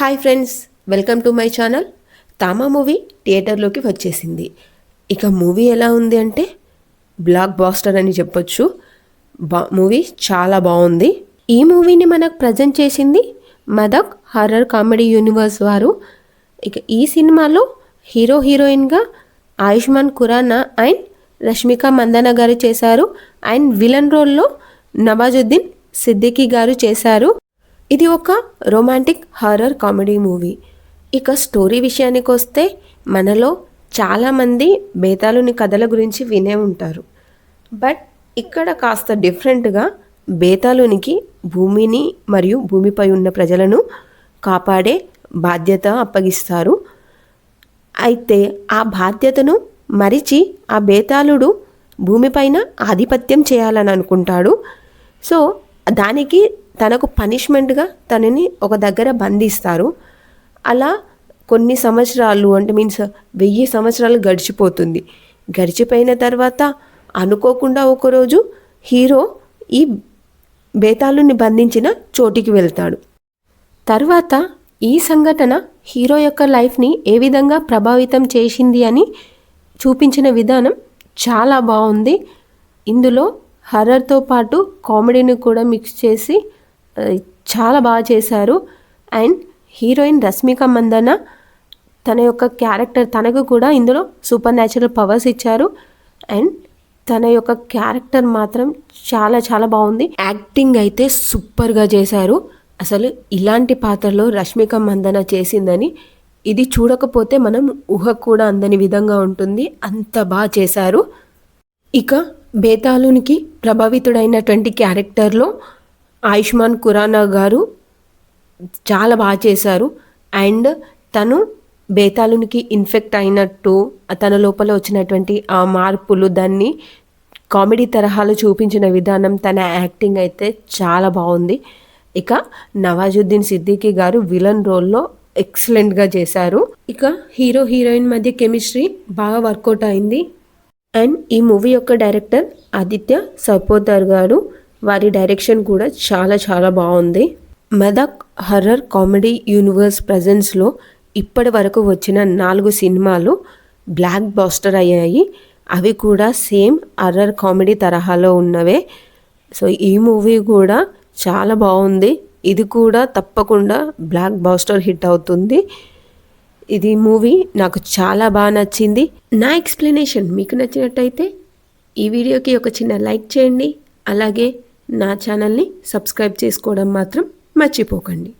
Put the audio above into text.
Hi friends, welcome to my channel. Thama movie థియేటర్లోకి వచ్చేసింది. ఇక మూవీ ఎలా ఉంది అంటే బ్లాక్ బాస్టర్ అని చెప్పొచ్చు. మూవీ చాలా బాగుంది. ఈ మూవీని మనకు ప్రజెంట్ చేసింది మదక్ హర్రర్ కామెడీ యూనివర్స్ వారు. ఇక ఈ సినిమాలో హీరో హీరోయిన్గా ఆయుష్మాన్ ఖురానా అండ్ రష్మిక మందన గారు చేశారు. అండ్ విలన్ రోల్లో నవాజుద్దీన్ సిద్దికీ గారు చేశారు. ఇది ఒక రొమాంటిక్ హారర్ కామెడీ మూవీ. ఇక స్టోరీ విషయానికి వస్తే మనలో చాలామంది బేతాళుని కథల గురించి వినే ఉంటారు. బట్ ఇక్కడ కాస్త డిఫరెంట్గా బేతాళునికి భూమిని మరియు భూమిపై ఉన్న ప్రజలను కాపాడే బాధ్యత అప్పగిస్తారు. అయితే ఆ బాధ్యతను మరిచి ఆ బేతాళుడు భూమిపైన ఆధిపత్యం చేయాలని అనుకుంటాడు. సో దానికి తనకు పనిష్మెంట్గా తనని ఒక దగ్గర బంధిస్తారు. అలా కొన్ని సంవత్సరాలు అంటే 1000 సంవత్సరాలు గడిచిపోతుంది. గడిచిపోయిన తర్వాత అనుకోకుండా ఒకరోజు హీరో ఈ బేతాళుని బంధించిన చోటికి వెళ్తాడు. తర్వాత ఈ సంఘటన హీరో యొక్క లైఫ్ని ఏ విధంగా ప్రభావితం చేసింది అని చూపించిన విధానం చాలా బాగుంది. ఇందులో హర్రర్తో పాటు కామెడీని కూడా మిక్స్ చేసి చాలా బాగా చేశారు. అండ్ హీరోయిన్ రష్మిక మందన తన యొక్క క్యారెక్టర్, తనకు కూడా ఇందులో సూపర్ న్యాచురల్ పవర్స్ ఇచ్చారు. అండ్ తన యొక్క క్యారెక్టర్ మాత్రం చాలా చాలా బాగుంది. యాక్టింగ్ అయితే సూపర్గా చేశారు. అసలు ఇలాంటి పాత్రలో రష్మిక మందన చేసిందని ఇది చూడకపోతే మనం ఊహ కూడా అందని విధంగా ఉంటుంది. అంత బాగా చేశారు. ఇక బేతాళునికి ప్రభావితుడైనటువంటి క్యారెక్టర్లో ఆయుష్మాన్ ఖురానా గారు చాలా బాగా చేశారు. అండ్ తను బేతాళునికి ఇన్ఫెక్ట్ అయినట్టు తన లోపల వచ్చినటువంటి ఆ మార్పులు దాన్ని కామెడీ తరహాలో చూపించిన విధానం, తన యాక్టింగ్ అయితే చాలా బాగుంది. ఇక నవాజుద్దీన్ సిద్దికీ గారు విలన్ రోల్లో ఎక్సలెంట్గా చేశారు. ఇక హీరో హీరోయిన్ మధ్య కెమిస్ట్రీ బాగా వర్కౌట్ అయింది. అండ్ ఈ మూవీ యొక్క డైరెక్టర్ ఆదిత్య సర్పోదర్ గారు, వారి డైరెక్షన్ కూడా చాలా చాలా బాగుంది. మదక్ హర్రర్ కామెడీ యూనివర్స్ ప్రజెన్స్లో ఇప్పటి వరకు వచ్చిన 4 సినిమాలు బ్లాక్ బాస్టర్ అయ్యాయి. అవి కూడా సేమ్ హర్రర్ కామెడీ తరహాలో ఉన్నవే. సో ఈ మూవీ కూడా చాలా బాగుంది. ఇది కూడా తప్పకుండా బ్లాక్ బాస్టర్ హిట్ అవుతుంది. ఇది మూవీ నాకు చాలా బాగా నచ్చింది. నా ఎక్స్ప్లెనేషన్ మీకు నచ్చినట్టయితే ఈ వీడియోకి ఒక చిన్న లైక్ చేయండి. అలాగే నా ఛానల్ని సబ్స్క్రైబ్ చేసుకోవడం మాత్రం మర్చిపోకండి.